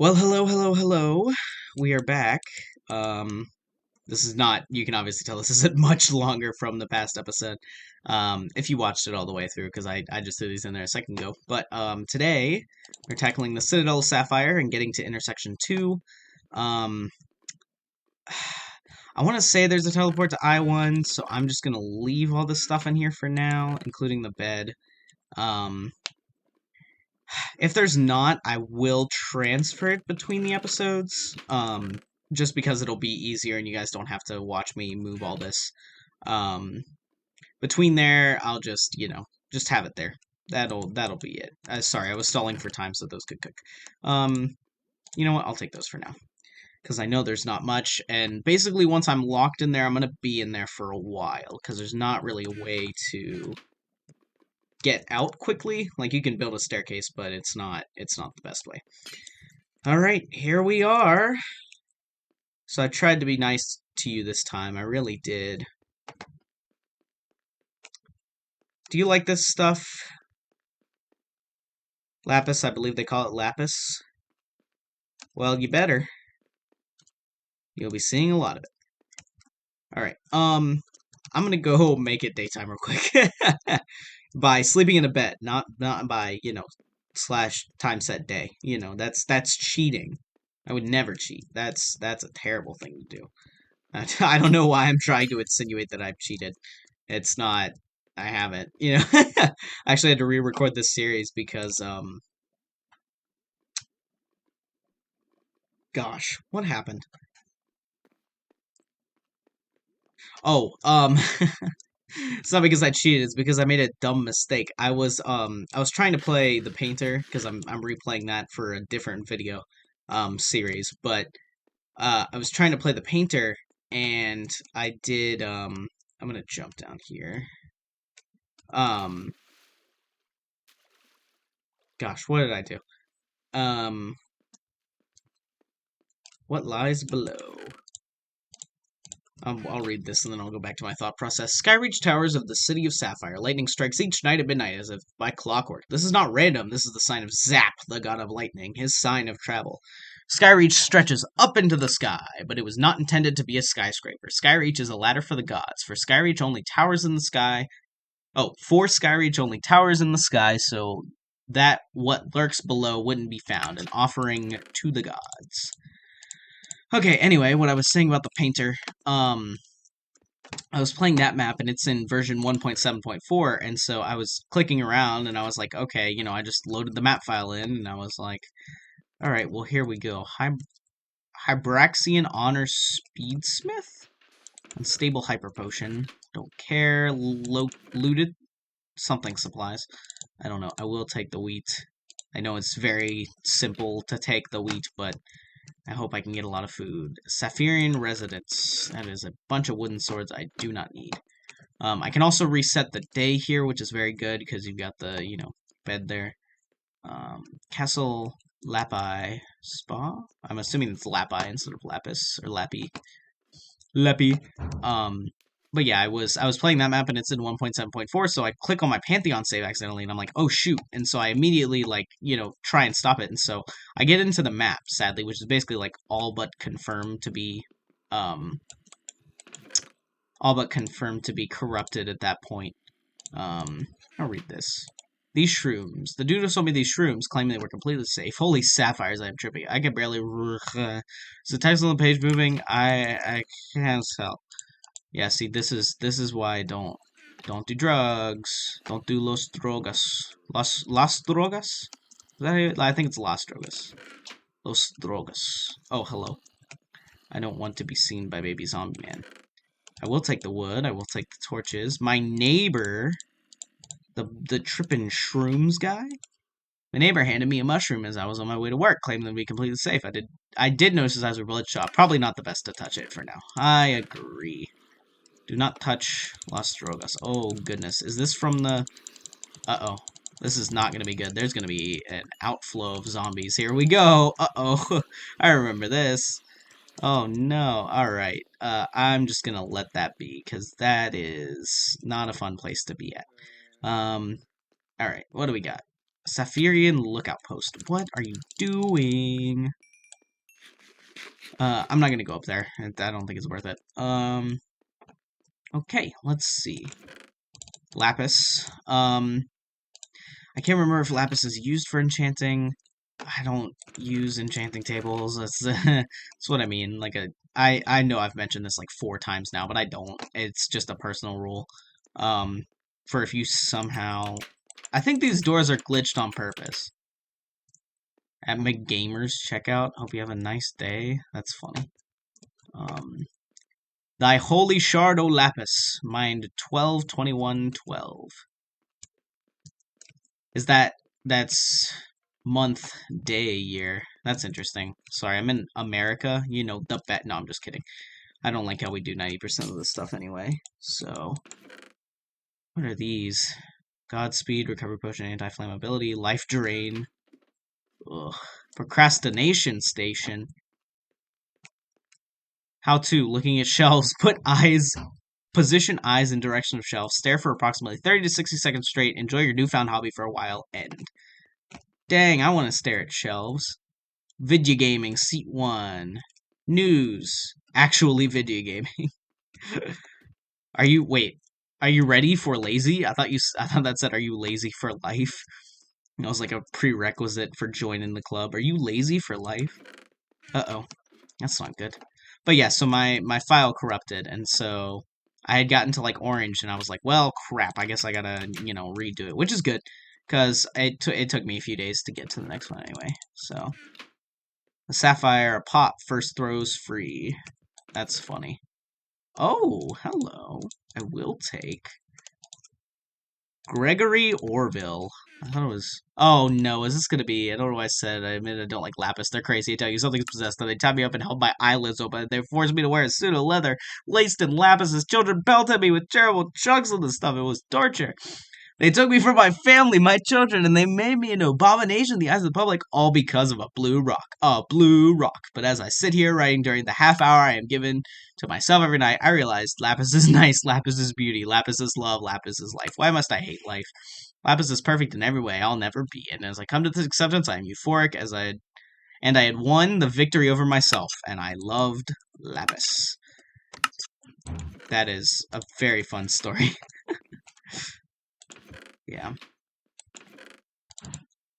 Well, hello, hello, hello. We are back. Um, this is not, you can obviously tell this isn't much longer from the past episode. If you watched it all the way through, because I just threw these in there a second ago. But today, we're tackling the Citadel of Sapphire and getting to intersection 2. Um, I want to say there's a teleport to I-1, so I'm just going to leave all this stuff in here for now, including the bed. Um, If there's not, I will transfer it between the episodes, just because it'll be easier and you guys don't have to watch me move all this. Um, Between there, I'll just, just have it there. That'll be it. Sorry, I was stalling for time so those could cook. You know what? I'll take those for now. Because I know there's not much, and basically once I'm locked in there, I'm going to be in there for a while, because there's not really a way to get out quickly. Like, you can build a staircase, but it's not the best way. Alright, here we are. So I tried to be nice to you this time. I really did. Do you like this stuff? Lapis, I believe they call it lapis. Well, you better. You'll be seeing a lot of it. Alright, I'm gonna go make it daytime real quick. By sleeping in a bed, not by, slash time set day. That's cheating. I would never cheat. That's a terrible thing to do. I don't know why I'm trying to insinuate that I've cheated. It's not. I haven't. I actually had to re-record this series because, gosh, what happened? Oh, it's not because I cheated. It's because I made a dumb mistake. I was trying to play the Painter because I'm replaying that for a different video, series. But I was trying to play the Painter, and I did. I'm gonna jump down here. Um, Gosh, what did I do? Um, what lies below? I'll read this and then I'll go back to my thought process. Skyreach towers of the city of Sapphire. Lightning strikes each night at midnight as if by clockwork. This is not random. This is the sign of Zap, the god of lightning, his sign of travel. Skyreach stretches up into the sky, but it was not intended to be a skyscraper. Skyreach is a ladder for the gods. For Skyreach only towers in the sky. Oh, for Skyreach only towers in the sky, so that what lurks below wouldn't be found. An offering to the gods. Okay, anyway, what I was saying about the Painter, I was playing that map, and it's in version 1.7.4, and so I was clicking around, and I was like, okay, I just loaded the map file in, and I was like, alright, well, here we go. Hybraxian Honor Speedsmith? Unstable Hyper Potion. Don't care. Looted something supplies. I don't know. I will take the wheat. I know it's very simple to take the wheat, but I hope I can get a lot of food. Sapphirian Residence. That is a bunch of wooden swords I do not need. I can also reset the day here, which is very good, because you've got the, bed there. Castle Lapi Spa? I'm assuming it's Lapi instead of Lapis, or Lappy. Lappy. But yeah, I was playing that map and it's in 1.7.4, so I click on my Pantheon save accidentally and I'm like, oh shoot. And so I immediately try and stop it. And so I get into the map, sadly, which is basically like all but confirmed to be corrupted at that point. I'll read this. These shrooms. The dude who sold me these shrooms claiming they were completely safe. Holy sapphires, I'm tripping. I can barely... Is the text on the page moving? I can't tell. Yeah, see, this is why I don't do drugs. Don't do los drogas. Las drogas? Is that how you, I think it's las drogas. Los drogas. Oh, hello. I don't want to be seen by baby zombie man. I will take the wood. I will take the torches. My neighbor, the trippin' shrooms guy. My neighbor handed me a mushroom as I was on my way to work, claiming them to be completely safe. I did notice his eyes were bloodshot. Probably not the best to touch it for now. I agree. Do not touch Las Drogas. Oh, goodness. Is this from the... Uh-oh. This is not going to be good. There's going to be an outflow of zombies. Here we go. Uh-oh. I remember this. Oh, no. Alright. I'm just going to let that be, because that is not a fun place to be at. Alright. What do we got? Sapphirian Lookout Post. What are you doing? I'm not gonna go up there. I don't think it's worth it. Okay, let's see. Lapis. I can't remember if lapis is used for enchanting. I don't use enchanting tables. That's what I mean. I know I've mentioned this like 4 times now, but I don't. It's just a personal rule. Um, for if you somehow, I think these doors are glitched on purpose. At McGamers checkout. Hope you have a nice day. That's funny. Thy holy shard, O lapis, mind 12, 21, 12. That's month, day, year? That's interesting. Sorry, I'm in America. You know, the bet. No, I'm just kidding. I don't like how we do 90% of this stuff anyway. So, what are these? Godspeed, recovery potion, anti-flammability, life drain. Ugh. Procrastination station. How to, looking at shelves, position eyes in direction of shelves, stare for approximately 30 to 60 seconds straight, enjoy your newfound hobby for a while, end. Dang, I want to stare at shelves. Video gaming, seat 1. News, actually video gaming. Are you ready for lazy? I thought that said, are you lazy for life? That was like a prerequisite for joining the club. Are you lazy for life? Uh-oh. That's not good. But yeah, so my file corrupted, and so I had gotten to like orange, and I was like, well, crap, I guess I gotta, redo it, which is good, because it took me a few days to get to the next one anyway. So, the sapphire, a pot, first throws free. That's funny. Oh, hello. I will take Gregory Orville. I thought it was. Oh no, is this gonna be? I don't know what I said. I admit I don't like lapis. They're crazy. I tell you, something's possessed. Then they tie me up and held my eyelids open. They forced me to wear a suit of leather laced in lapis. As children pelted me with terrible chunks of the stuff. It was torture. They took me from my family, my children, and they made me an abomination in the eyes of the public, all because of a blue rock. A blue rock. But as I sit here writing during the half hour I am given to myself every night, I realized lapis is nice, lapis is beauty, lapis is love, lapis is life. Why must I hate life? Lapis is perfect in every way. I'll never be. And as I come to this acceptance, I am euphoric and I had won the victory over myself, and I loved lapis. That is a very fun story. Yeah.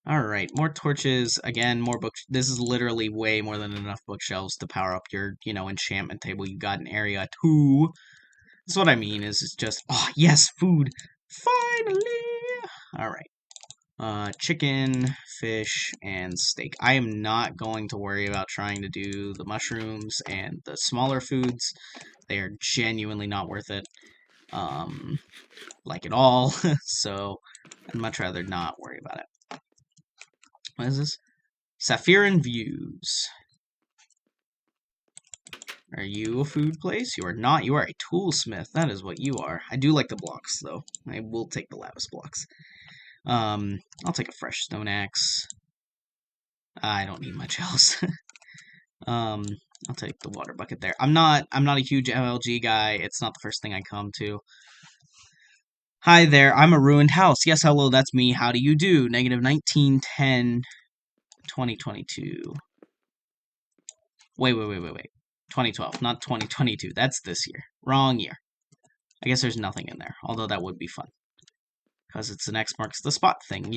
Alright, more torches. Again, more books. This is literally way more than enough bookshelves to power up your, enchantment table. You got an area 2. That's what I mean, is it's just, oh, yes, food. Finally! Alright. Chicken, fish, and steak. I am not going to worry about trying to do the mushrooms and the smaller foods. They are genuinely not worth it. Like at all. So, I'd much rather not worry about it. What is this? Sapphire Views. Are you a food place? You are not. You are a toolsmith. That is what you are. I do like the blocks, though. I will take the lapis blocks. I'll take a fresh stone axe. I don't need much else. I'll take the water bucket there. I'm not a huge MLG guy. It's not the first thing I come to. Hi there, I'm a ruined house. Yes, hello, that's me. How do you do? Negative 1910 2022. Wait. 2012, not 2022. That's this year. Wrong year. I guess there's nothing in there, although that would be fun. Because it's an X marks the spot thing,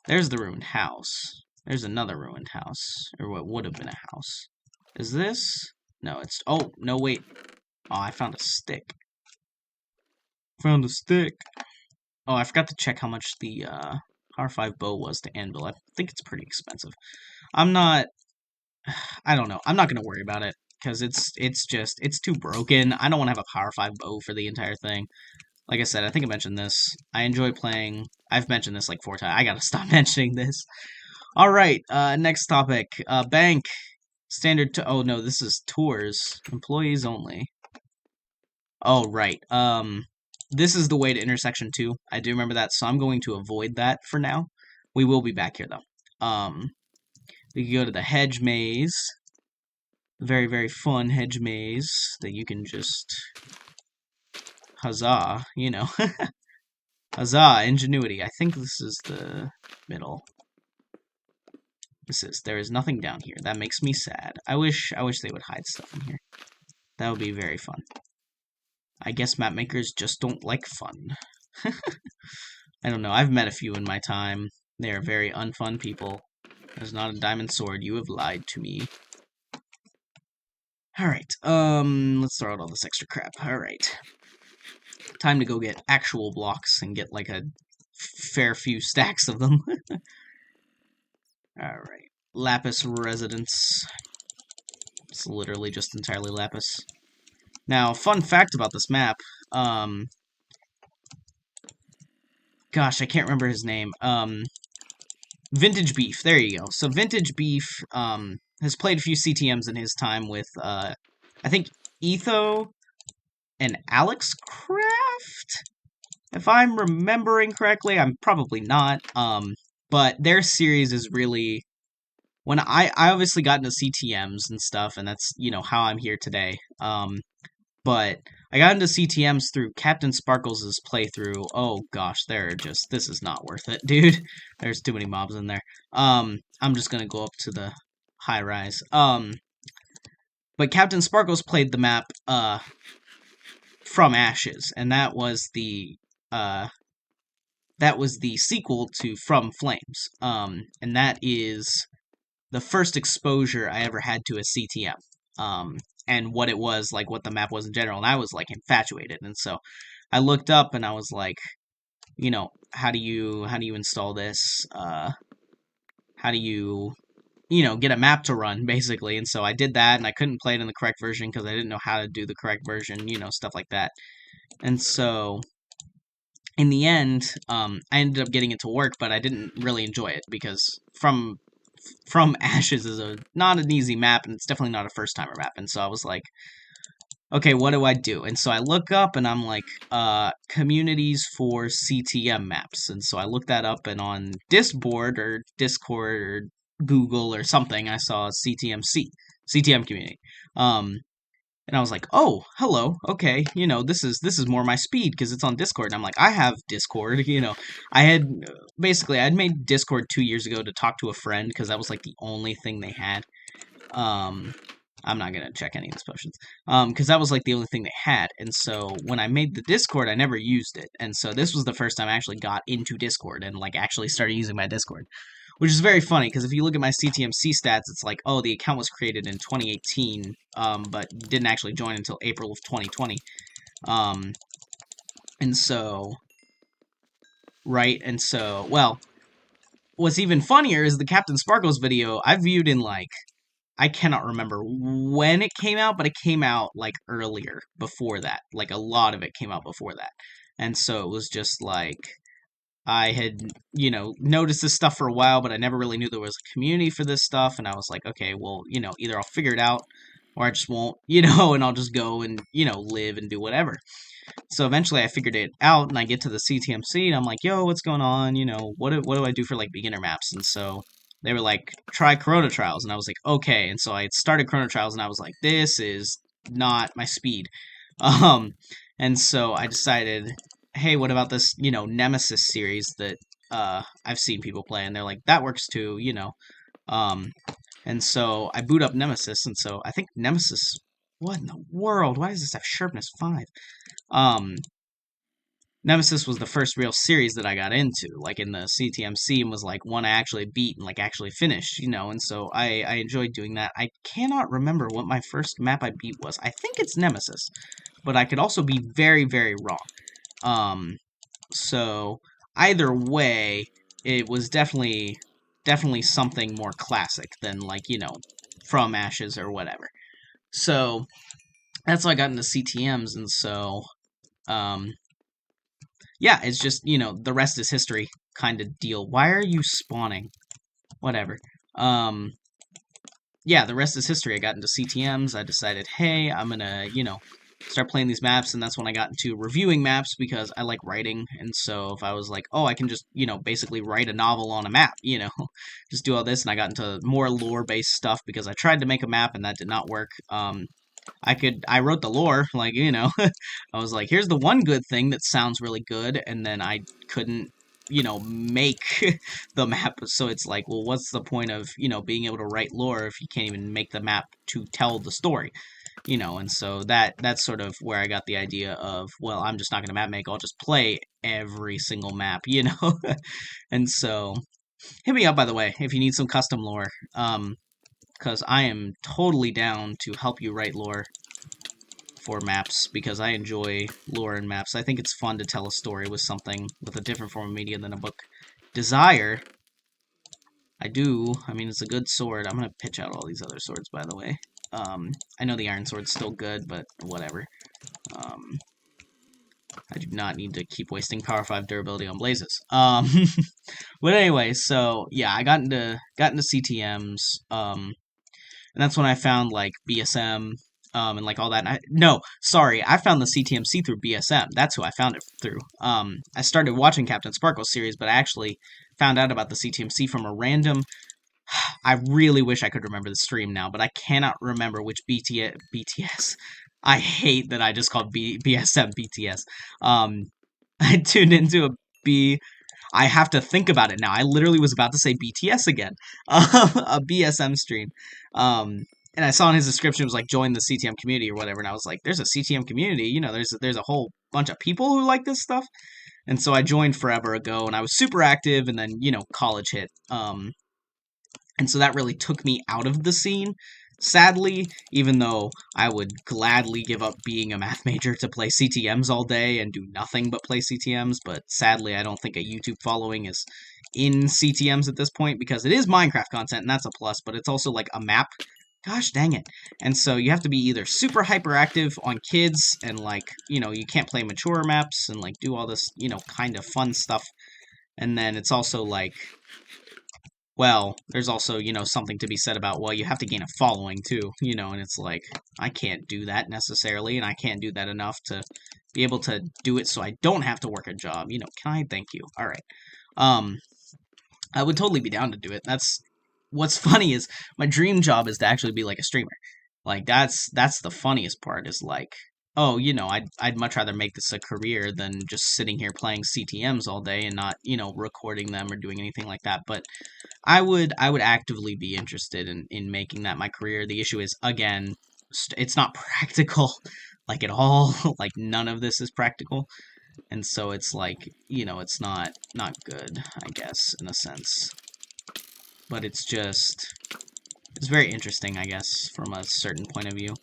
There's the ruined house. There's another ruined house. Or what would have been a house. Is this? No, it's... Oh, no, wait. Oh, I found a stick. Found a stick. Oh, I forgot to check how much the Power 5 bow was to anvil. I think it's pretty expensive. I don't know. I'm not going to worry about it. Because it's too broken. I don't want to have a Power 5 bow for the entire thing. Like I said, I think I mentioned this. I enjoy playing. I've mentioned this like 4 times. I gotta stop mentioning this. Alright, next topic. Bank. Standard to... Oh, no, this is tours. Employees only. Oh, right. This is the way to intersection 2. I do remember that, so I'm going to avoid that for now. We will be back here, though. We can go to the hedge maze. Very, very fun hedge maze that you can just... Huzzah, Huzzah, ingenuity. I think this is the middle. this is. There is nothing down here. That makes me sad. I wish they would hide stuff in here. That would be very fun. I guess map makers just don't like fun. I don't know. I've met a few in my time. They are very unfun people. There's not a diamond sword. You have lied to me. Alright, let's throw out all this extra crap. Alright. Time to go get actual blocks and get, like, a fair few stacks of them. Alright. Lapis residence. It's literally just entirely lapis. Now, fun fact about this map, gosh, I can't remember his name. Vintage Beef, there you go. So Vintage Beef, has played a few CTMs in his time with, I think, Etho and Alex Craft? If I'm remembering correctly, I'm probably not, but their series is really... When I obviously got into CTMs and stuff, and that's, you know, how I'm here today, but I got into CTMs through Captain Sparkles' playthrough. Oh gosh, this is not worth it, dude. There's too many mobs in there. I'm just gonna go up to the high rise. But Captain Sparkles played the map, From Ashes, and that was the sequel to From Flames. And that is the first exposure I ever had to a CTM. And what it was, like, what the map was in general, and I was, like, infatuated, and so I looked up, and I was like, you know, how do you install this, how do you know, get a map to run, basically, and so I did that, and I couldn't play it in the correct version, because I didn't know how to do the correct version, you know, stuff like that, and so, in the end, I ended up getting it to work, but I didn't really enjoy it, because From Ashes is not an easy map, and it's definitely not a first-timer map, and so I was like, okay, what do I do? And so I look up, and I'm like, communities for CTM maps, and so I looked that up, and on Discord, or Google, or something, I saw CTM community, and I was like, oh, hello, okay, you know, this is more my speed, because it's on Discord, and I'm like, I have Discord, you know, I'd made Discord 2 years ago to talk to a friend, because that was, like, the only thing they had, I'm not gonna check any of these potions, because that was, like, the only thing they had, and so, when I made the Discord, I never used it, and so this was the first time I actually got into Discord, and, like, actually started using my Discord. Which is very funny, because if you look at my CTMC stats, it's like, oh, the account was created in 2018, but didn't actually join until April of 2020. And so... Right, and so, well, what's even funnier is the Captain Sparkles video I viewed in, like, I cannot remember when it came out, but it came out, like, earlier, before that. Like, a lot of it came out before that. And so it was just, like... I had, you know, noticed this stuff for a while, but I never really knew there was a community for this stuff, and I was like, okay, well, you know, either I'll figure it out, or I just won't, you know, and I'll just go and, you know, live and do whatever. So eventually I figured it out, and I get to the CTMC, and I'm like, yo, what's going on, you know, what do I do for, like, beginner maps? And so they were like, try Chrono Trials, and I was like, okay, and so I started Chrono Trials, and I was like, this is not my speed. And so I decided... hey, what about this, you know, Nemesis series that, I've seen people play, and they're like, that works too, you know, and so I boot up Nemesis, and so I think Nemesis, what in the world, why does this have sharpness 5? Nemesis was the first real series that I got into, like, in the CTMC, and was, like, one I actually beat and, like, actually finished, you know, and so I enjoyed doing that. I cannot remember what my first map I beat was. I think it's Nemesis, but I could also be very, very wrong. So either way, it was definitely something more classic than, like, you know, From Ashes or whatever. So that's how I got into CTMs, and so, yeah, it's just, you know, the rest is history kind of deal. Why are you spawning? Whatever. Yeah, the rest is history. I got into CTMs, I decided, hey, I'm gonna, you know, start playing these maps, and that's when I got into reviewing maps, because I like writing, and so if I was like, oh, I can just, you know, basically write a novel on a map, you know, just do all this, and I got into more lore-based stuff, because I tried to make a map, and that did not work. I wrote the lore, like, you know, I was like, here's the one good thing that sounds really good, and then I couldn't make the map. So it's like, well, what's the point of, being able to write lore if you can't even make the map to tell the story? And so that's sort of where I got the idea of, well, I'm just not going to map make, I'll just play every single map. And so, hit me up, by the way, if you need some custom lore, because I am totally down to help you write lore for maps, because I enjoy lore and maps. I think it's fun to tell a story with something, with a different form of media than a book. Desire, I do. I mean, it's a good sword. I'm going to pitch out all these other swords, by the way. I know the iron sword's still good, but whatever. I do not need to keep wasting power 5 durability on blazes. But anyway, so yeah, I got into CTMs, and that's when I found like BSM, and like all that. No, sorry, I found the CTMC through BSM. That's who I found it through. I started watching Captain Sparkle's series, but I actually found out about the CTMC from a random. I really wish I could remember the stream now, but I cannot remember which BTS. I hate that I just called BSM BTS. I tuned into a B. I have to think about it now. I literally was about to say BTS again. A BSM stream. And I saw in his description it was like join the CTM community or whatever, and I was like, there's a CTM community, there's a whole bunch of people who like this stuff. And so I joined forever ago, and I was super active, and then, college hit. And so that really took me out of the scene, sadly, even though I would gladly give up being a math major to play CTMs all day and do nothing but play CTMs, but sadly I don't think a YouTube following is in CTMs at this point, because it is Minecraft content, and that's a plus, but it's also like a map. Gosh dang it. And so you have to be either super hyperactive on kids, and like, you can't play mature maps, and like do all this, kind of fun stuff. And then it's also like, well, there's also, something to be said about, well, you have to gain a following, too, and it's like, I can't do that necessarily, and I can't do that enough to be able to do it so I don't have to work a job, can I? Thank you. Alright. I would totally be down to do it. What's funny is, my dream job is to actually be, like, a streamer. Like, that's the funniest part, is like, oh, I'd much rather make this a career than just sitting here playing CTMs all day and not, recording them or doing anything like that, but I would actively be interested in making that my career. The issue is, again, it's not practical, like, at all. Like, none of this is practical. And so it's like, it's not good, I guess, in a sense. But it's very interesting, I guess, from a certain point of view.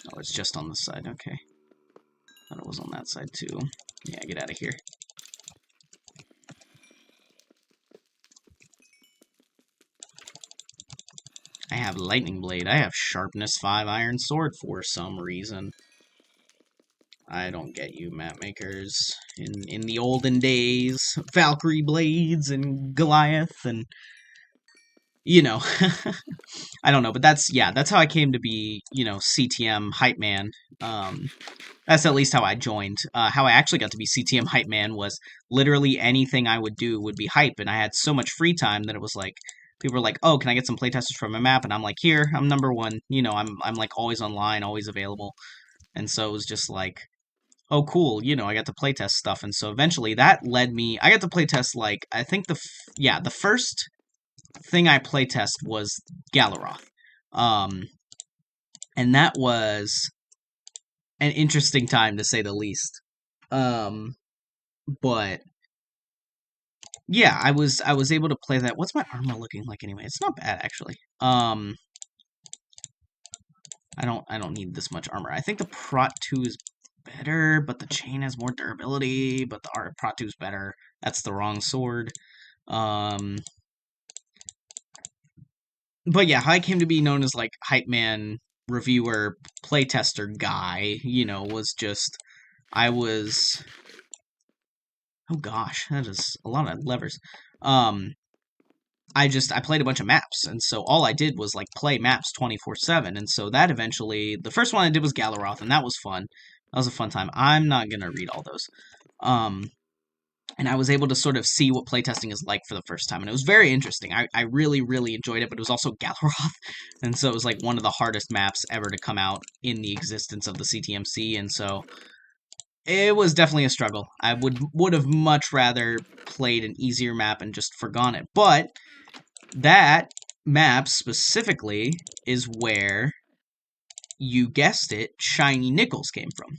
Oh, it's just on this side, okay. Thought it was on that side too. Yeah, get out of here. I have lightning blade. I have sharpness 5 iron sword for some reason. I don't get you, map makers. In the olden days, Valkyrie blades and Goliath and I don't know, but that's how I came to be, CTM hype man. That's at least how I joined. How I actually got to be CTM hype man was literally anything I would do would be hype, and I had so much free time that it was like, people were like, oh, can I get some playtesters from my map? And I'm like, here, I'm number one. I'm like always online, always available. And so it was just like, oh, cool, I got to playtest stuff. And so eventually that led me, I got to playtest, like, I think the first thing I playtest was Galaroth. And that was an interesting time, to say the least. But yeah, I was able to play that. What's my armor looking like anyway? It's not bad, actually. I don't need this much armor. I think the Prot 2 is better, but the chain has more durability, but the Prot 2 is better. That's the wrong sword. But yeah, how I came to be known as, like, hype man, reviewer, playtester guy, was just, I was, oh gosh, that is a lot of levers. I played a bunch of maps, and so all I did was, like, play maps 24/7, and so that eventually, the first one I did was Galaroth, and that was fun. That was a fun time. I'm not gonna read all those. and I was able to sort of see what playtesting is like for the first time, and it was very interesting. I really, really enjoyed it, but it was also Galoroth, and so it was like one of the hardest maps ever to come out in the existence of the CTMC, and so it was definitely a struggle. I would have much rather played an easier map and just forgone it, but that map specifically is where, you guessed it, shiny nickels came from.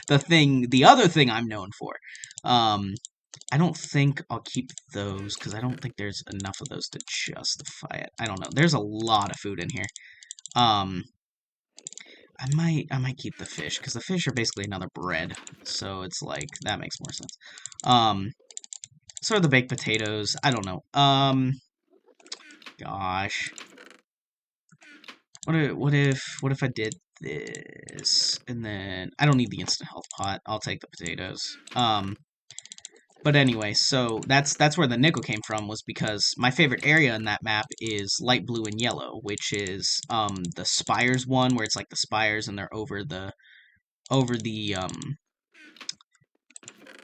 The other thing I'm known for. I don't think I'll keep those, because I don't think there's enough of those to justify it. I don't know. There's a lot of food in here. I might keep the fish, because the fish are basically another bread. So it's like, that makes more sense. So are the baked potatoes. I don't know. Gosh. What if I did this, and then I don't need the instant health pot. I'll take the potatoes. But anyway, so that's where the nickel came from, was because my favorite area in that map is light blue and yellow, which is the spires one, where it's like the spires and they're over the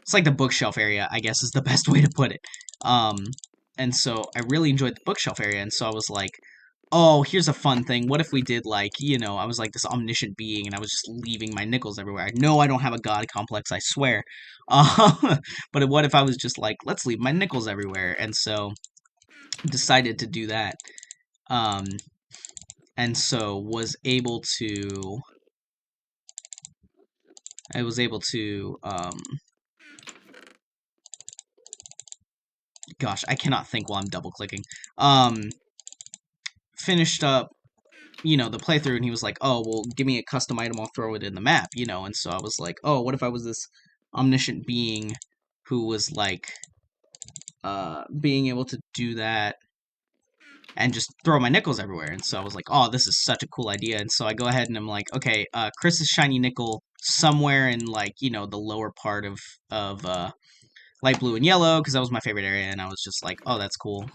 it's like the bookshelf area, I guess is the best way to put it. And so I really enjoyed the bookshelf area, and so I was like, oh, here's a fun thing. What if we did, like, I was like this omniscient being, and I was just leaving my nickels everywhere. No, I don't have a god complex, I swear. But what if I was just like, let's leave my nickels everywhere? And so decided to do that. And so I was able to, gosh, I cannot think while I'm double clicking. Finished up, the playthrough, and he was like, oh, well, give me a custom item, I'll throw it in the map, and so I was like, oh, what if I was this omniscient being who was, like, being able to do that and just throw my nickels everywhere, and so I was like, oh, this is such a cool idea, and so I go ahead and I'm like, okay, Chris's shiny nickel somewhere in, like, the lower part of light blue and yellow, because that was my favorite area, and I was just like, oh, that's cool,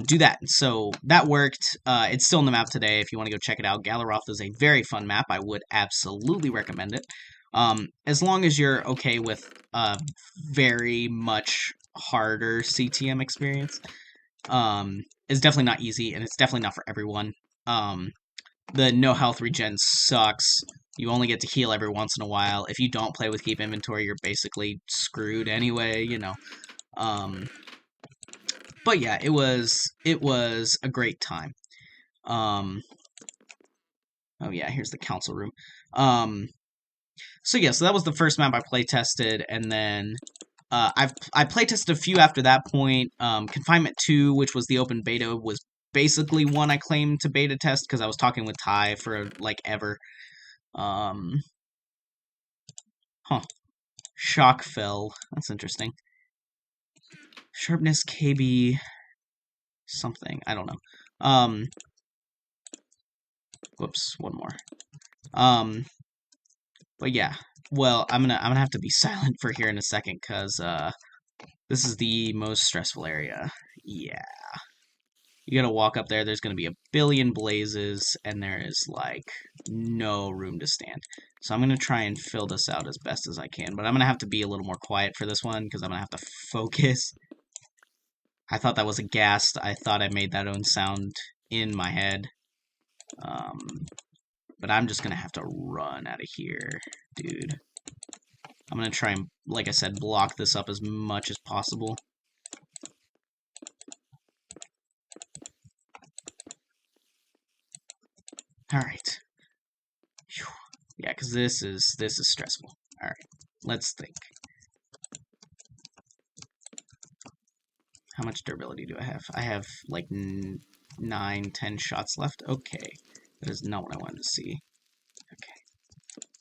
do that. So that worked. It's still in the map today if you want to go check it out. Galoroth is a very fun map. I would absolutely recommend it. As long as you're okay with a very much harder CTM experience. It's definitely not easy, and it's definitely not for everyone. The no health regen sucks. You only get to heal every once in a while. If you don't play with keep inventory, you're basically screwed anyway, But yeah, it was a great time. Oh yeah, here's the council room. So yeah, so that was the first map I playtested, and then I playtested a few after that point. Confinement 2, which was the open beta, was basically one I claimed to beta test because I was talking with Ty for like ever. Shock fell. That's interesting. Sharpness KB something. I don't know. Whoops, one more. But yeah. Well, I'm gonna have to be silent for here in a second, cause this is the most stressful area. Yeah. You gotta walk up there, there's gonna be a billion blazes, and there is, like, no room to stand. So I'm gonna try and fill this out as best as I can, but I'm gonna have to be a little more quiet for this one, because I'm gonna have to focus. I thought that was a ghast. I thought I made that own sound in my head. But I'm just gonna have to run out of here, dude. I'm gonna try and, like I said, block this up as much as possible. Alright. Yeah, because this is stressful. Alright, let's think. How much durability do I have? I have, like, 9, 10 shots left. Okay. That is not what I wanted to see. Okay.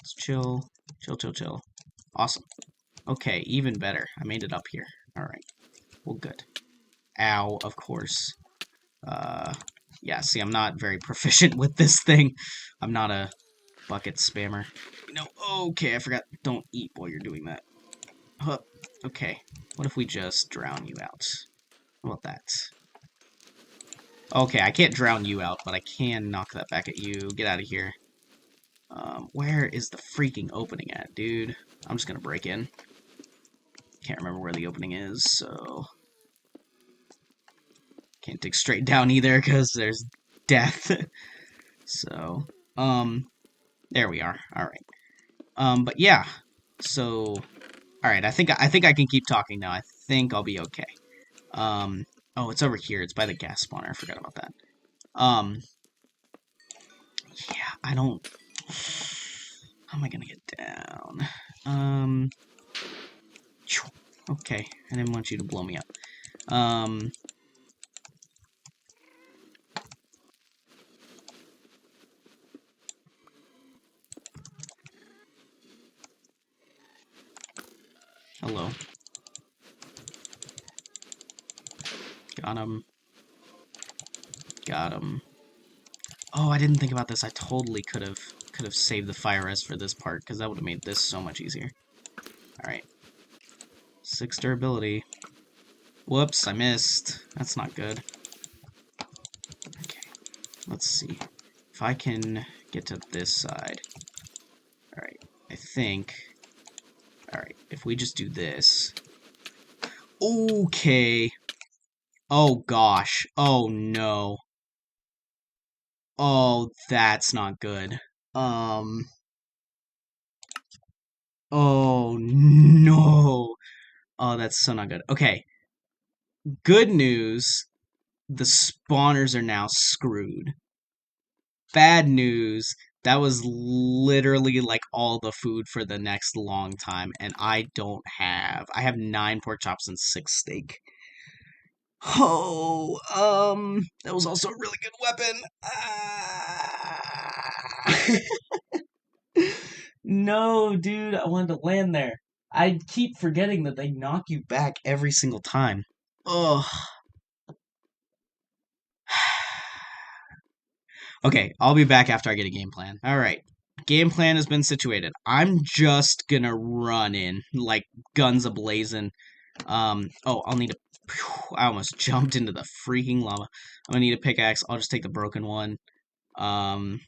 Let's chill. Chill. Awesome. Okay, even better. I made it up here. Alright. Well, good. Ow, of course. Yeah, see, I'm not very proficient with this thing. I'm not a bucket spammer. No, okay, I forgot. Don't eat while you're doing that. Huh. Okay, what if we just drown you out? How about that? Okay, I can't drown you out, but I can knock that back at you. Get out of here. Where is the freaking opening at, dude? I'm just gonna break in. can't remember where the opening is, so... Can't dig straight down either, because there's death. So, there we are. Alright. But yeah. So, alright, I think I can keep talking now. I think I'll be okay. Oh, it's over here. It's by the gas spawner. I forgot about that. Yeah, I don't... How am I gonna get down? Okay, I didn't want you to blow me up. Hello. Got him. Got him. Oh, I didn't think about this. I totally could have saved the fire res for this part, because that would have made this so much easier. Alright. 6 durability. Whoops, I missed. That's not good. Okay. Let's see. If I can get to this side. Alright. I think... Alright, if we just do this... Okay. Oh, gosh. Oh, no. Oh, that's not good. Oh, no. Oh, that's so not good. Okay. Good news. The spawners are now screwed. Bad news. That was literally like all the food for the next long time, and I don't have. I have 9 pork chops and 6 steak. Oh, that was also a really good weapon. Ah. No, dude, I wanted to land there. I keep forgetting that they knock you back every single time. Ugh. Okay, I'll be back after I get a game plan. Alright, game plan has been situated. I'm just gonna run in, like, guns a-blazing. Oh, I'll need a... I almost jumped into the freaking lava. I'm gonna need a pickaxe. I'll just take the broken one. I'll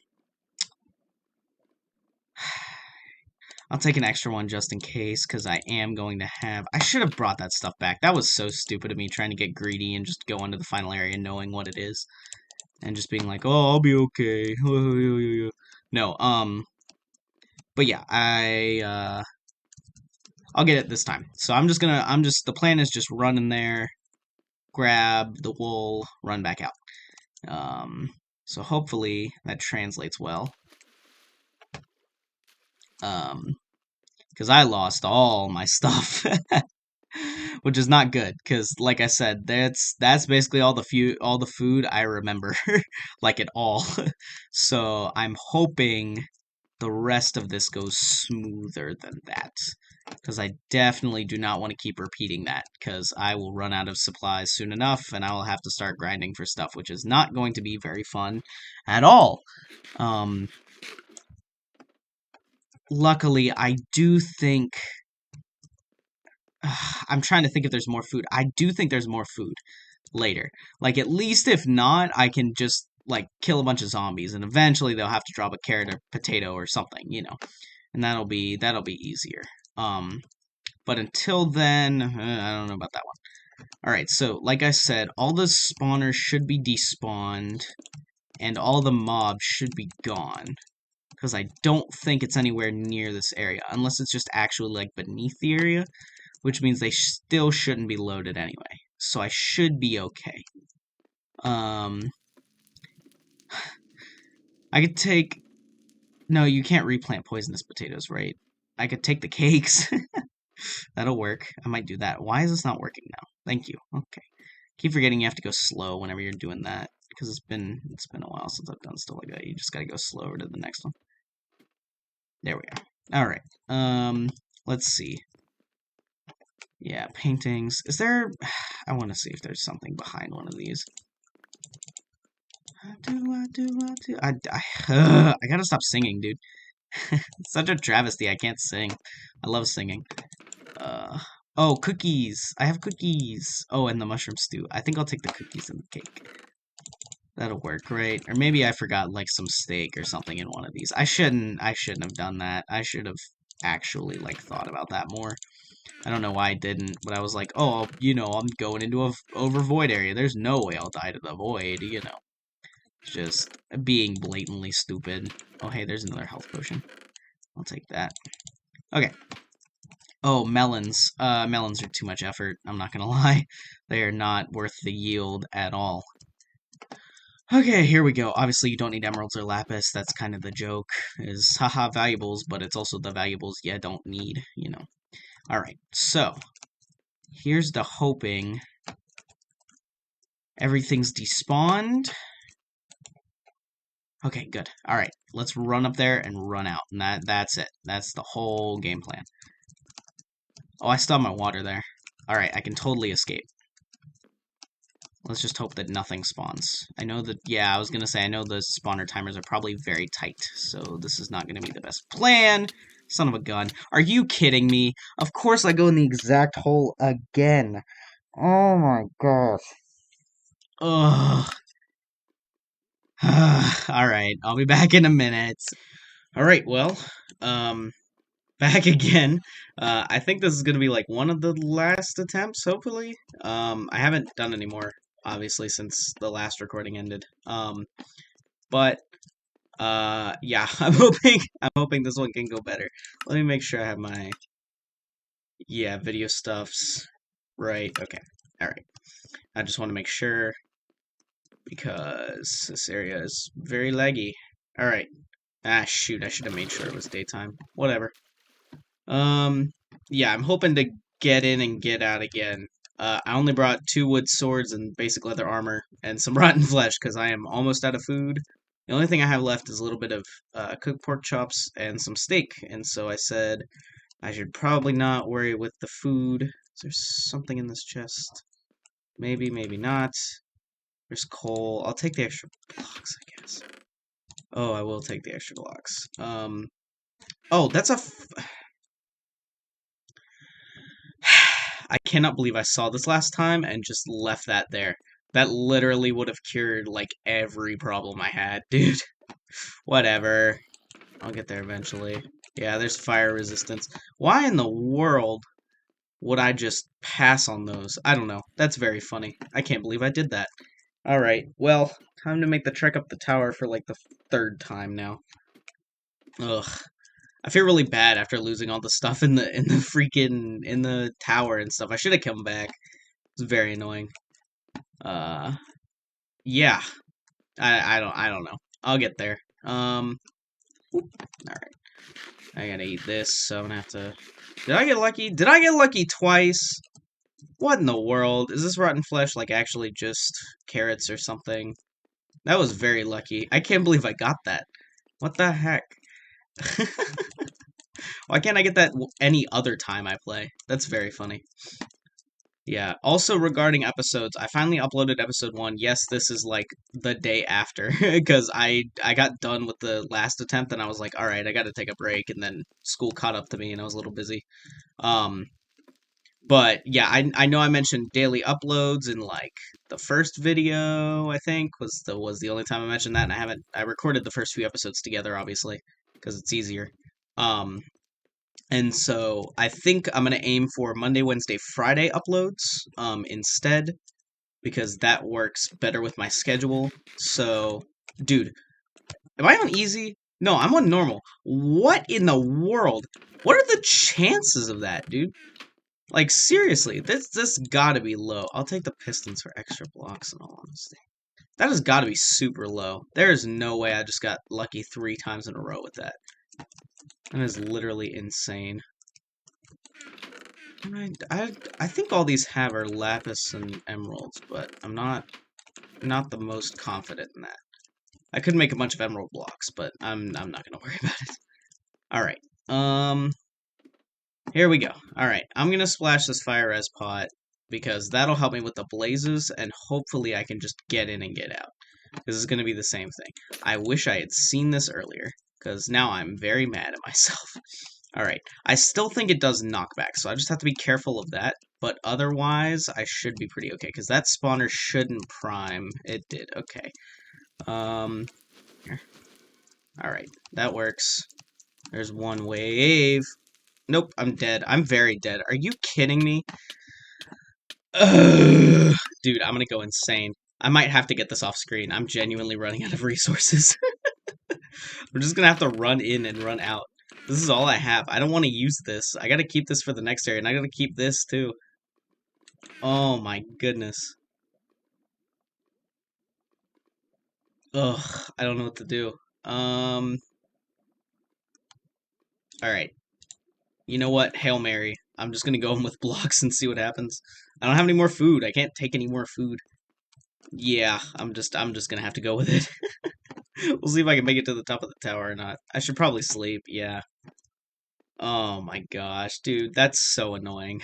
take an extra one just in case, because I am going to have... I should have brought that stuff back. That was so stupid of me, trying to get greedy and just go into the final area knowing what it is. And just being like, oh, I'll be okay. No, but yeah, I'll get it this time. So the plan is just run in there, grab the wool, run back out. So hopefully that translates well. Because I lost all my stuff. Which is not good, because like I said, that's basically all the food I remember, like at all. So I'm hoping the rest of this goes smoother than that, because I definitely do not want to keep repeating that, because I will run out of supplies soon enough, and I will have to start grinding for stuff, which is not going to be very fun at all. Luckily, I do think... I'm trying to think if there's more food. I do think there's more food later. Like, at least if not, I can just, like, kill a bunch of zombies, and eventually they'll have to drop a carrot or potato or something, you know. And that'll be easier. But until then, I don't know about that one. Alright, so, like I said, all the spawners should be despawned, and all the mobs should be gone. Because I don't think it's anywhere near this area, unless it's just actually, like, beneath the area, which means they still shouldn't be loaded anyway. So I should be okay. I could take... No, you can't replant poisonous potatoes, right? I could take the cakes. That'll work. I might do that. Why is this not working now? Thank you. Okay. Keep forgetting you have to go slow whenever you're doing that, because it's been a while since I've done stuff like that. You just gotta go slower to the next one. There we are. Alright. Let's see. Yeah, paintings. Is there... I want to see if there's something behind one of these. I gotta stop singing, dude. It's such a travesty. I can't sing. I love singing. Oh, cookies. I have cookies. Oh, and the mushroom stew. I think I'll take the cookies and the cake. That'll work, right? Or maybe I forgot, like, some steak or something in one of these. I shouldn't have done that. I should have actually, like, thought about that more. I don't know why I didn't, but I was like, oh, you know, I'm going into a over void area. There's no way I'll die to the void, you know. Just being blatantly stupid. Oh, hey, there's another health potion. I'll take that. Okay. Oh, melons. Melons are too much effort. I'm not gonna lie. They are not worth the yield at all. Okay, here we go. Obviously, you don't need emeralds or lapis. That's kind of the joke. Is haha valuables, but it's also the valuables you don't need, you know. Alright, so here's the hoping everything's despawned. Okay, good. Alright, let's run up there and run out. And that's it. That's the whole game plan. Oh, I still have my water there. Alright, I can totally escape. Let's just hope that nothing spawns. I know that, yeah, I was gonna say, I know the spawner timers are probably very tight, so this is not gonna be the best plan. Son of a gun. Are you kidding me? Of course I go in the exact hole again. Oh my gosh. Ugh. Alright, I'll be back in a minute. Alright, well, back again. I think this is gonna be like one of the last attempts, hopefully. I haven't done any more, obviously, since the last recording ended. But yeah, I'm hoping this one can go better. Let me make sure I have my, yeah, video stuffs right. Okay, alright. I just want to make sure, because this area is very laggy. Alright. Ah, shoot, I should have made sure it was daytime. Whatever. Yeah, I'm hoping to get in and get out again. I only brought 2 wood swords and basic leather armor and some rotten flesh because I am almost out of food. The only thing I have left is a little bit of cooked pork chops and some steak, and so I said I should probably not worry with the food. Is there something in this chest? Maybe, maybe not. There's coal. I'll take the extra blocks, I guess. Oh, I will take the extra blocks. Oh, that's a... I cannot believe I saw this last time and just left that there. That literally would have cured, like, every problem I had, dude. Whatever. I'll get there eventually. Yeah, there's fire resistance. Why in the world would I just pass on those? I don't know. That's very funny. I can't believe I did that. Alright, well, time to make the trek up the tower for, like, the 3rd time now. Ugh. I feel really bad after losing all the stuff in the freaking in the tower and stuff. I should have come back. It's very annoying. Yeah. I don't know. I'll get there. Alright. I gotta eat this, so I'm gonna have to... Did I get lucky? Did I get lucky twice? What in the world? Is this rotten flesh, like, actually just carrots or something? That was very lucky. I can't believe I got that. What the heck? Why can't I get that any other time I play? That's very funny. Yeah, also regarding episodes, I finally uploaded episode 1. Yes, this is like the day after, because I got done with the last attempt and I was like, alright, I gotta take a break, and then school caught up to me and I was a little busy. But yeah, I know I mentioned daily uploads in like the first video, I think, was the only time I mentioned that, and I recorded the first few episodes together, obviously, because it's easier. And so I think I'm gonna aim for Monday, Wednesday, Friday uploads instead, because that works better with my schedule. So, dude, am I on easy? No, I'm on normal. What in the world? What are the chances of that, dude? Like, seriously, this gotta be low. I'll take the pistons for extra blocks, in all honesty. That has gotta be super low. There is no way I just got lucky 3 times in a row with that. That is literally insane. I think all these have are lapis and emeralds, but I'm not the most confident in that. I could make a bunch of emerald blocks, but I'm not gonna worry about it. Alright, here we go. Alright, I'm gonna splash this fire res pot, because that'll help me with the blazes, and hopefully I can just get in and get out. This is gonna be the same thing. I wish I had seen this earlier, because now I'm very mad at myself. Alright, I still think it does knockback, so I just have to be careful of that, but otherwise, I should be pretty okay, because that spawner shouldn't prime. It did, okay. Here. Alright, that works. There's one wave. Nope, I'm dead. I'm very dead. Are you kidding me? Ugh. Dude, I'm gonna go insane. I might have to get this off screen. I'm genuinely running out of resources. We're just gonna have to run in and run out. This is all I have. I don't want to use this. I gotta keep this for the next area, and I gotta keep this too. Oh my goodness. Ugh, I don't know what to do. Alright. You know what? Hail Mary. I'm just gonna go in with blocks and see what happens. I don't have any more food. I can't take any more food. Yeah, I'm just gonna have to go with it. We'll see if I can make it to the top of the tower or not. I should probably sleep, yeah. Oh my gosh, dude, that's so annoying.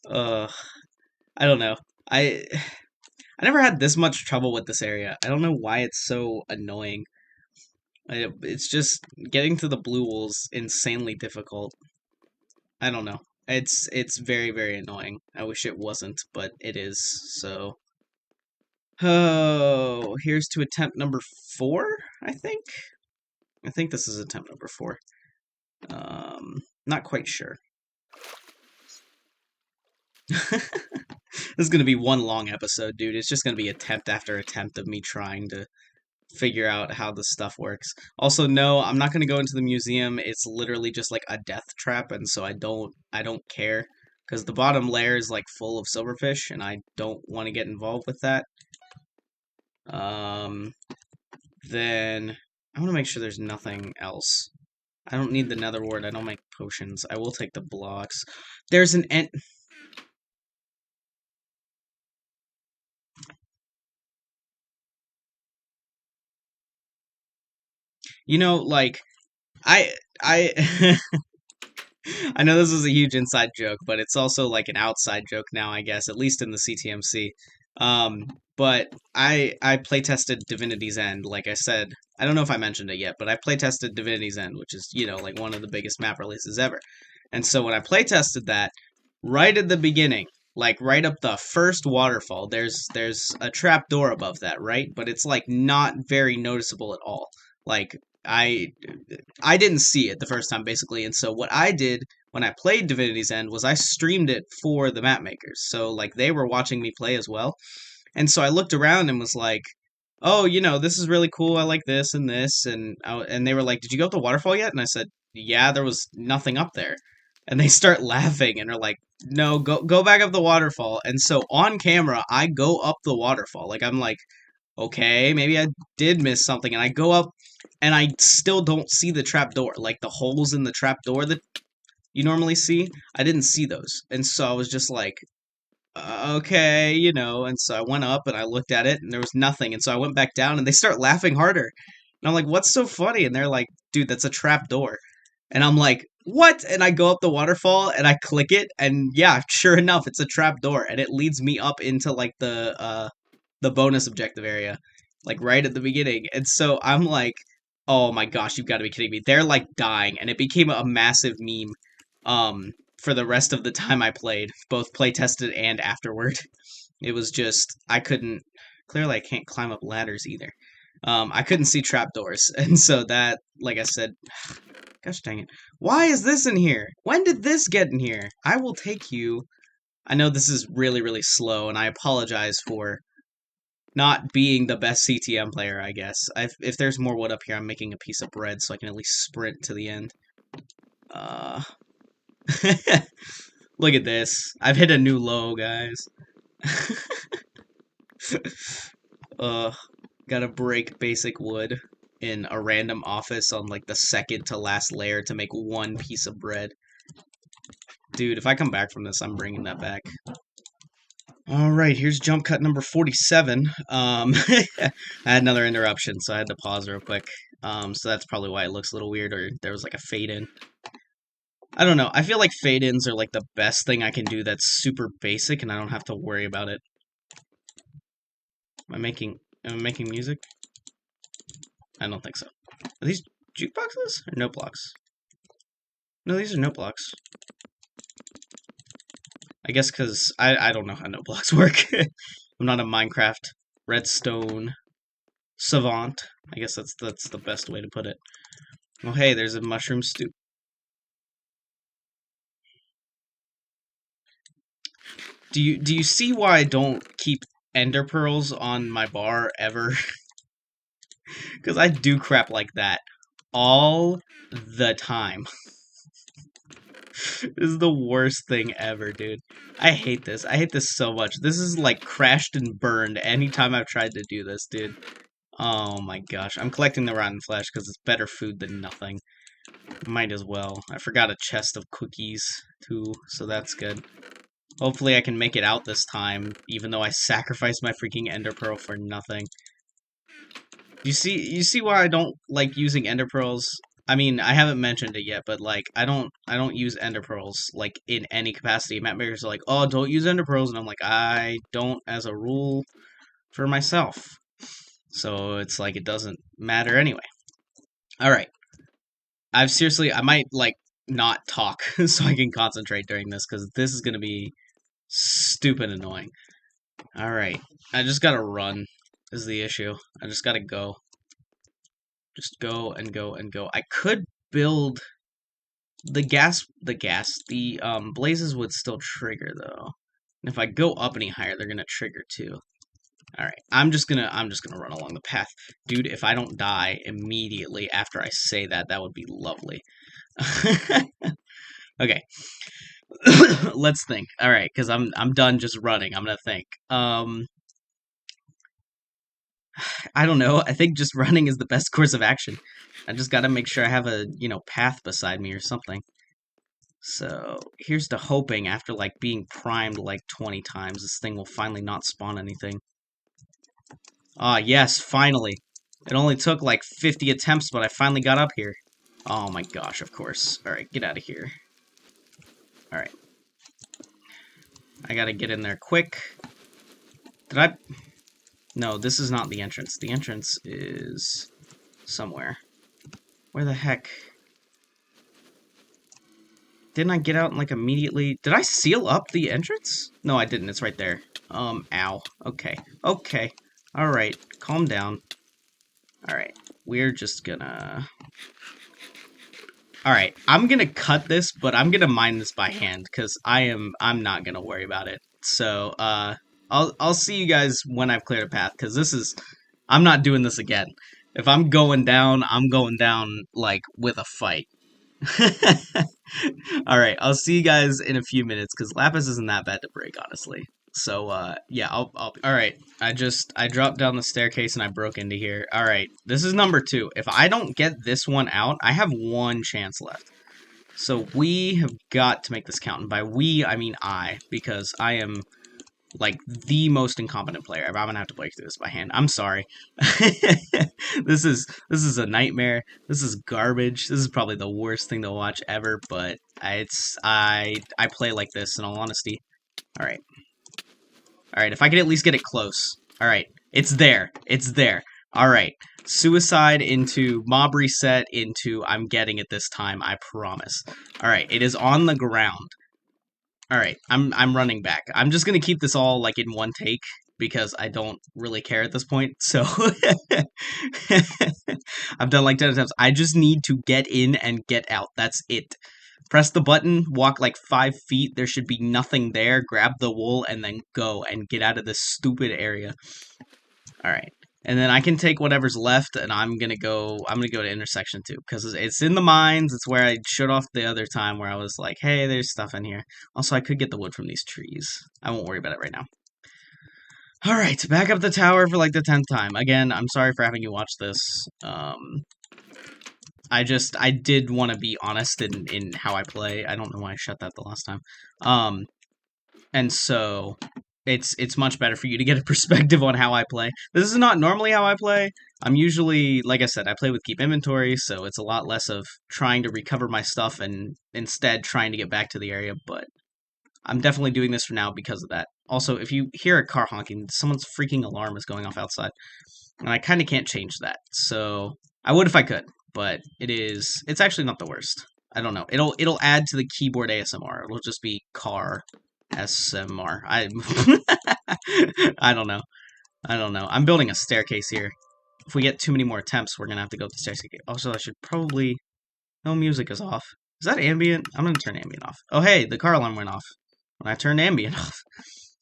uh, I don't know. I I never had this much trouble with this area. I don't know why it's so annoying. It's just getting to the blue wool's insanely difficult. I don't know. It's very, very annoying. I wish it wasn't, but it is. So, oh, here's to attempt number 4, I think. I think this is attempt number 4. Not quite sure. This is gonna be one long episode, dude. It's just gonna be attempt after attempt of me trying to figure out how this stuff works. Also, no, I'm not gonna go into the museum. It's literally just like a death trap, and so I don't care because the bottom layer is like full of silverfish, and I don't want to get involved with that. Then I want to make sure there's nothing else. I don't need the nether wart. I don't make potions. I will take the blocks. There's an end. You know, like I I know this is a huge inside joke, but it's also like an outside joke now, I guess, at least in the CTMC. Um, but I playtested Divinity's End, like I said. I don't know if I mentioned it yet, but I playtested Divinity's End, which is, like one of the biggest map releases ever. And so when I playtested that, right at the beginning, like right up the first waterfall, there's a trap door above that, right? But it's like not very noticeable at all. Like I I didn't see it the first time, basically. And so what I did when I played Divinity's End was I streamed it for the map makers. So like they were watching me play as well. And so I looked around and was like, "Oh, this is really cool. I like this and this." And they were like, "Did you go up the waterfall yet?" And I said, "Yeah, there was nothing up there." And they start laughing and are like, "No, go back up the waterfall." And so on camera, I go up the waterfall. Like I'm like, "Okay, maybe I did miss something." And I go up and I still don't see the trap door. Like the holes in the trap door that you normally see, I didn't see those. And so I was just like, okay, and so I went up and I looked at it and there was nothing. And so I went back down and they start laughing harder. And I'm like, "What's so funny?" And they're like, "Dude, that's a trap door." And I'm like, "What?" And I go up the waterfall and I click it and yeah, sure enough, it's a trap door and it leads me up into like the bonus objective area, like right at the beginning. And so I'm like, "Oh my gosh, you've got to be kidding me." They're like dying and it became a massive meme for the rest of the time I played, both play tested and afterward. It was just I couldn't clearly I can't climb up ladders either. I couldn't see trapdoors, and so that, like I said, gosh dang it. Why is this in here? When did this get in here? I will take you. I know this is really, really slow, and I apologize for not being the best CTM player, I guess. If there's more wood up here, I'm making a piece of bread so I can at least sprint to the end. Look at this. I've hit a new low, guys. Gotta break basic wood in a random office on like the second to last layer to make one piece of bread. Dude, if I come back from this, I'm bringing that back. Alright, here's jump cut number 47. I had another interruption, so I had to pause real quick. So that's probably why it looks a little weird, or there was like a fade in. I don't know. I feel like fade-ins are like the best thing I can do that's super basic and I don't have to worry about it. Am I making music? I don't think so. Are these jukeboxes or note blocks? No, these are note blocks. I guess because I don't know how note blocks work. I'm not a Minecraft redstone savant. I guess that's the best way to put it. Well, hey, there's a mushroom stew. Do you see why I don't keep ender pearls on my bar ever? Because I do crap like that all the time. This is the worst thing ever, dude. I hate this. I hate this so much. This is like crashed and burned anytime I've tried to do this, dude. Oh my gosh. I'm collecting the rotten flesh because it's better food than nothing. Might as well. I forgot a chest of cookies, too, so that's good. Hopefully I can make it out this time, even though I sacrificed my freaking ender pearl for nothing. You see why I don't like using ender pearls? I mean, I haven't mentioned it yet, but like I don't use ender pearls like in any capacity. Map makers are like, "Oh, don't use ender pearls." And I'm like, "I don't as a rule for myself." So it's like it doesn't matter anyway. All right. I might like not talk so I can concentrate during this cuz this is going to be stupid annoying. All right. I just got to run is the issue. I just got to go. Just go and go and go. I could build the blazes would still trigger though. And if I go up any higher, they're gonna trigger too. Alright, I'm just gonna run along the path. Dude, if I don't die immediately after I say that, that would be lovely. Okay. Let's think. Alright, because I'm done just running. I'm gonna think. I don't know. I think just running is the best course of action. I just gotta make sure I have a, path beside me or something. So, here's to hoping after, like, being primed, like, 20 times, this thing will finally not spawn anything. Ah, yes, finally. It only took, like, 50 attempts, but I finally got up here. Oh my gosh, of course. Alright, get out of here. Alright. I gotta get in there quick. Did I... No, this is not the entrance. The entrance is... somewhere. Where the heck? Didn't I get out and, like, immediately... Did I seal up the entrance? No, I didn't. It's right there. Ow. Okay. Okay. Alright. Calm down. Alright. We're just gonna... Alright. I'm gonna cut this, but I'm gonna mine this by hand, because I'm not gonna worry about it. So, I'll see you guys when I've cleared a path, because this is... I'm not doing this again. If I'm going down, I'm going down, like, with a fight. Alright, I'll see you guys in a few minutes, because Lapis isn't that bad to break, honestly. So, yeah, I'll... Alright, I dropped down the staircase and I broke into here. Alright, this is number 2. If I don't get this one out, I have one chance left. So we have got to make this count, and by we, I mean I, because I am... like, the most incompetent player. I'm gonna have to break through this by hand. I'm sorry. This is a nightmare. This is garbage. This is probably the worst thing to watch ever, but I play like this, in all honesty. Alright. Alright, if I could at least get it close. Alright. It's there. It's there. Alright. Suicide into mob reset into I'm getting it this time, I promise. Alright, it is on the ground. Alright, I'm running back. I'm just gonna keep this all, like, in one take, because I don't really care at this point, so... I've done, like, 10 attempts. I just need to get in and get out. That's it. Press the button, walk, like, 5 feet, there should be nothing there, grab the wool, and then go, and get out of this stupid area. Alright. And then I can take whatever's left, and I'm gonna go to intersection 2, because it's in the mines. It's where I showed off the other time, where I was like, hey, there's stuff in here. Also, I could get the wood from these trees. I won't worry about it right now. Alright, back up the tower for, like, the 10th time. Again, I'm sorry for having you watch this. I did want to be honest in how I play. I don't know why I shut that the last time. And so... It's much better for you to get a perspective on how I play. This is not normally how I play. I'm usually, like I said, I play with keep inventory, so it's a lot less of trying to recover my stuff and instead trying to get back to the area, but I'm definitely doing this for now because of that. Also, if you hear a car honking, someone's freaking alarm is going off outside, and I kind of can't change that, so I would if I could, but it's actually not the worst. I don't know. It'll add to the keyboard ASMR. It'll just be car SMR. I don't know. I don't know. I'm building a staircase here. If we get too many more attempts, we're gonna have to go up the staircase. Also, I should probably No music is off. Is that ambient? I'm gonna turn ambient off. Oh, hey, the car alarm went off when I turned ambient off.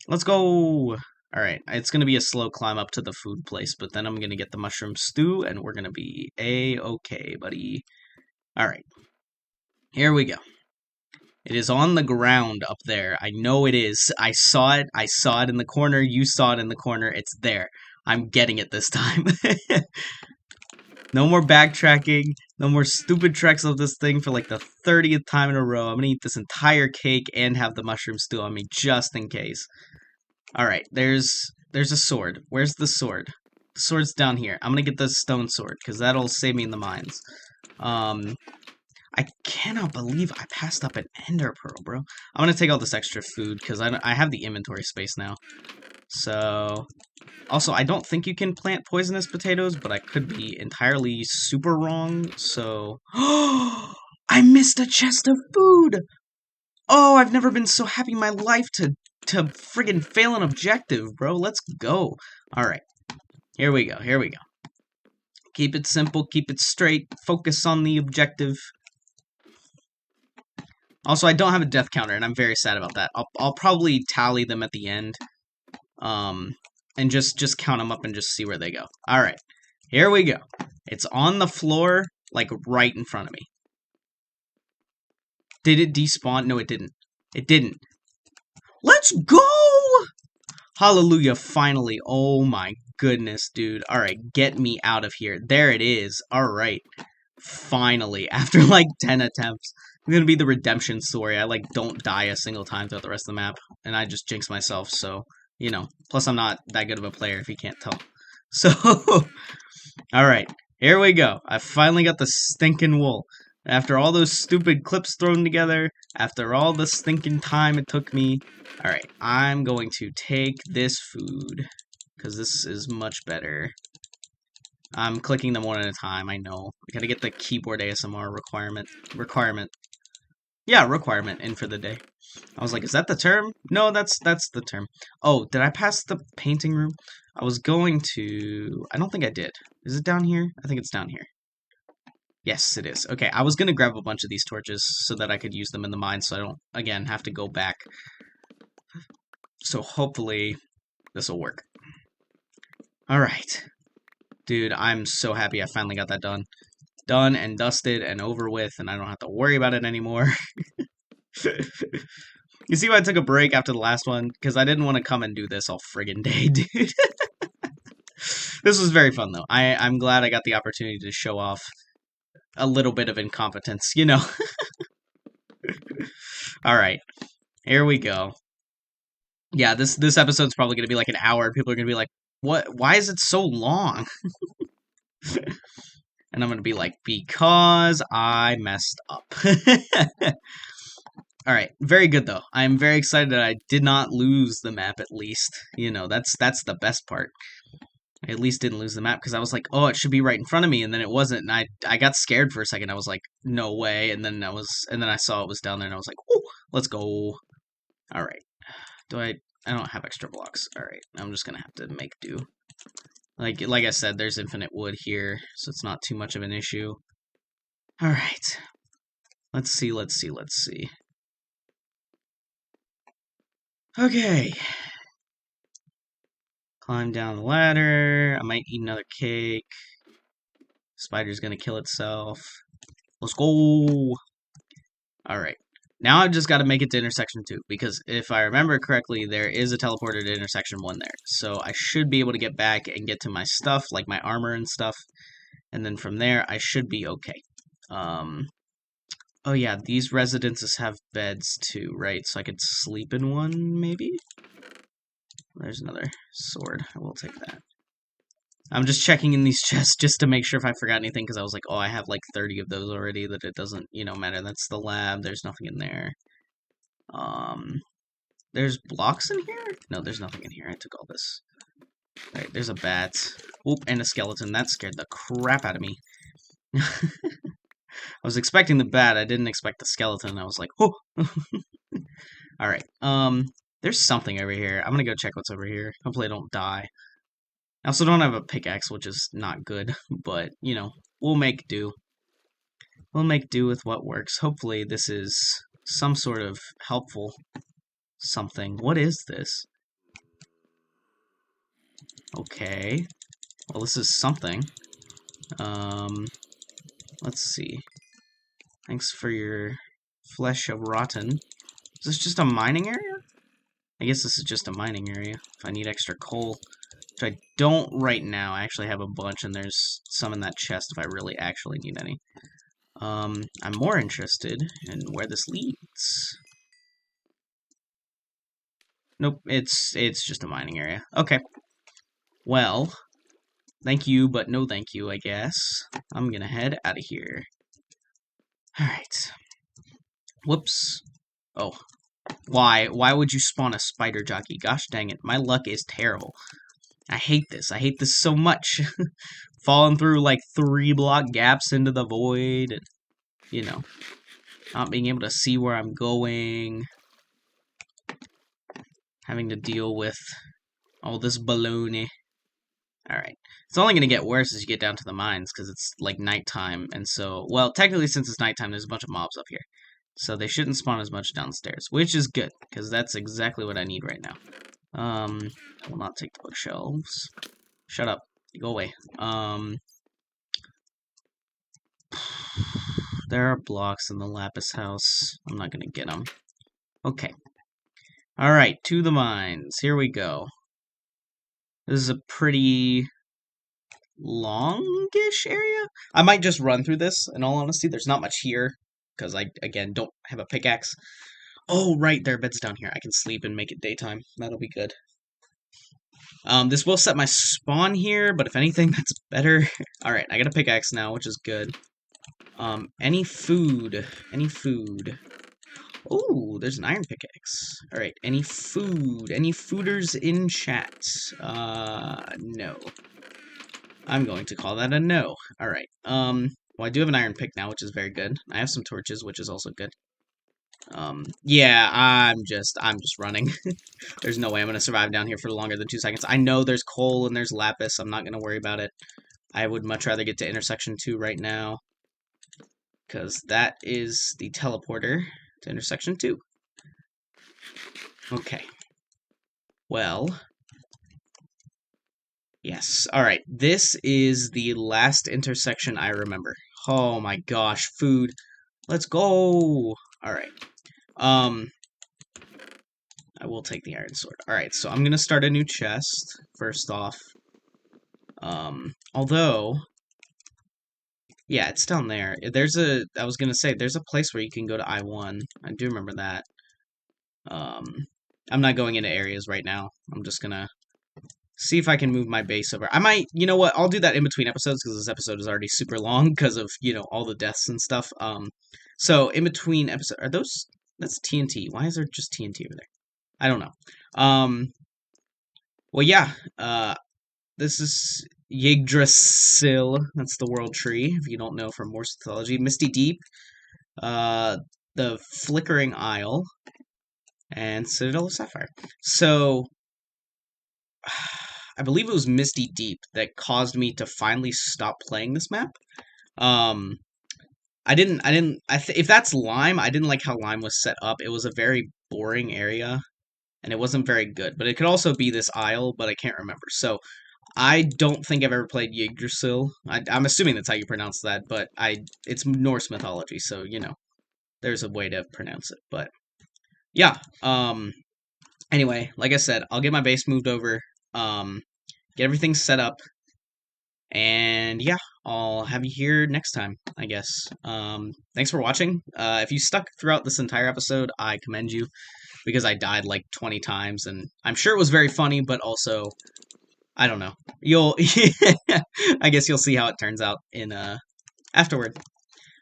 Let's go. Alright, it's gonna be a slow climb up to the food place, but then I'm gonna get the mushroom stew, and we're gonna be A-okay, buddy. Alright, here we go. It is on the ground up there. I know it is. I saw it. I saw it in the corner. You saw it in the corner. It's there. I'm getting it this time. No more backtracking. No more stupid treks of this thing for like the 30th time in a row. I'm gonna eat this entire cake and have the mushroom stew on me just in case. Alright, there's a sword. Where's the sword? The sword's down here. I'm gonna get the stone sword, because that'll save me in the mines. I cannot believe I passed up an ender pearl, bro. I'm gonna take all this extra food, because I have the inventory space now. So... Also, I don't think you can plant poisonous potatoes, but I could be entirely super wrong, so... I missed a chest of food! Oh, I've never been so happy in my life to friggin' fail an objective, bro. Let's go. Alright. Here we go, here we go. Keep it simple, keep it straight, focus on the objective. Also, I don't have a death counter, and I'm very sad about that. I'll probably tally them at the end. And just count them up and just see where they go. Alright, here we go. It's on the floor, like, right in front of me. Did it despawn? No, it didn't. It didn't. Let's go! Hallelujah, finally. Oh my goodness, dude. Alright, get me out of here. There it is. Alright. Finally, after like 10 attempts. It's gonna be the redemption story. I, like, don't die a single time throughout the rest of the map. And I just jinx myself, so... You know, plus I'm not that good of a player if you can't tell. So, alright, here we go. I finally got the stinking wool. After all those stupid clips thrown together, after all the stinking time it took me, alright, I'm going to take this food, because this is much better. I'm clicking them one at a time, I know. I gotta get the keyboard ASMR requirement. Yeah, requirement in for the day. I was like, is that the term? No, that's the term. Oh, did I pass the painting room? I was going to... I don't think I did. Is it down here? I think it's down here. Yes, it is. Okay, I was going to grab a bunch of these torches so that I could use them in the mine so I don't, again, have to go back. So hopefully this will work. Alright. Dude, I'm so happy I finally got that done. Done and dusted and over with, and I don't have to worry about it anymore. You see why I took a break after the last one? Because I didn't want to come and do this all friggin' day, dude. This was very fun, though. I'm glad I got the opportunity to show off a little bit of incompetence, you know? Alright, here we go. Yeah, this episode's probably going to be like an hour. People are going to be like, what? Why is it so long? And I'm going to be like, because I messed up. Alright, very good though. I'm very excited that I did not lose the map at least. You know, that's the best part. I at least didn't lose the map because I was like, oh, it should be right in front of me, and then it wasn't, and I got scared for a second. I was like, no way, and then I saw it was down there, and I was like, oh, let's go. Alright. I don't have extra blocks. Alright, I'm just gonna have to make do. Like I said, there's infinite wood here, so it's not too much of an issue. Alright. Let's see. Okay. Climb down the ladder. I might eat another cake. Spider's gonna kill itself. Let's go! Alright. Now I've just got to make it to intersection 2, because if I remember correctly, there is a teleporter to intersection 1 there. So I should be able to get back and get to my stuff, like my armor and stuff. And then from there, I should be okay. Oh yeah, these residences have beds too, right? So I could sleep in one, maybe? There's another sword. I will take that. I'm just checking in these chests just to make sure if I forgot anything, because I was like, oh, I have like 30 of those already, that it doesn't, you know, matter. That's the lab. There's nothing in there. There's blocks in here? No, there's nothing in here. I took all this. Alright, there's a bat. Oop, and a skeleton. That scared the crap out of me. I was expecting the bat. I didn't expect the skeleton. I was like, oh! Alright, there's something over here. I'm gonna go check what's over here. Hopefully I don't die. I also don't have a pickaxe, which is not good, but, you know, we'll make do. We'll make do with what works. Hopefully this is some sort of helpful something. What is this? Okay. Well, this is something. Let's see. Thanks for your flesh of rotten. Is this just a mining area? I guess this is just a mining area. If I need extra coal, which I don't right now. I actually have a bunch, and there's some in that chest if I really actually need any. I'm more interested in where this leads. Nope, it's just a mining area. Okay. Well, thank you, but no thank you, I guess. I'm gonna head out of here. Alright. Whoops. Oh. Why? Why would you spawn a spider jockey? Gosh dang it. My luck is terrible. I hate this. I hate this so much. Falling through like 3 block gaps into the void. And, you know, not being able to see where I'm going. Having to deal with all this baloney. Alright. It's only going to get worse as you get down to the mines, because it's like nighttime, and so, well, technically since it's nighttime, there's a bunch of mobs up here. So they shouldn't spawn as much downstairs, which is good, because that's exactly what I need right now. I will not take the bookshelves. Shut up. Go away. There are blocks in the Lapis house. I'm not going to get them. Okay. Alright, to the mines. Here we go. This is a pretty longish area. I might just run through this, in all honesty. There's not much here, because I, again, don't have a pickaxe. Oh, right, there are beds down here. I can sleep and make it daytime. That'll be good. This will set my spawn here, but if anything, that's better. Alright, I got a pickaxe now, which is good. Any food? Any food? Oh, there's an iron pickaxe. Alright, any food? Any fooders in chat? No. I'm going to call that a no. Alright, well, I do have an iron pick now, which is very good. I have some torches, which is also good. Yeah, I'm just running. There's no way I'm gonna survive down here for longer than 2 seconds. I know there's coal and there's lapis. I'm not gonna worry about it. I would much rather get to intersection 2 right now, because that is the teleporter to intersection 2. Okay. Well. Yes. Alright. This is the last intersection I remember. Oh my gosh. Food. Let's go. Alright. I will take the iron sword. Alright, so I'm gonna start a new chest, first off. Although... Yeah, it's down there. I was gonna say, there's a place where you can go to I-1. I do remember that. I'm not going into areas right now. I'm just gonna see if I can move my base over. I might, you know what, I'll do that in between episodes, because this episode is already super long, because of, you know, all the deaths and stuff. So, in between episodes, are those, that's TNT. Why is there just TNT over there? I don't know. Well, yeah, this is Yggdrasil. That's the world tree, if you don't know from Morse mythology. Misty Deep, the Flickering Isle, and Citadel of Sapphire. So, I believe it was Misty Deep that caused me to finally stop playing this map. If that's Lime, I didn't like how Lime was set up. It was a very boring area, and it wasn't very good. But it could also be this isle, but I can't remember. So, I don't think I've ever played Yggdrasil. I'm assuming that's how you pronounce that, but it's Norse mythology, so, you know, there's a way to pronounce it. But, yeah, anyway, like I said, I'll get my base moved over, get everything set up, and yeah, I'll have you here next time, I guess. Thanks for watching. If you stuck throughout this entire episode, I commend you, because I died like 20 times, and I'm sure it was very funny, but also, I don't know. I guess you'll see how it turns out in, afterward.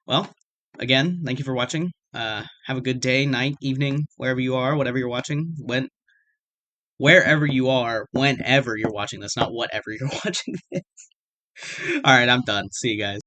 Well, again, thank you for watching. Have a good day, night, evening, wherever you are, whatever you're watching, wherever you are, whenever you're watching this, not whatever you're watching this. Alright, I'm done. See you guys.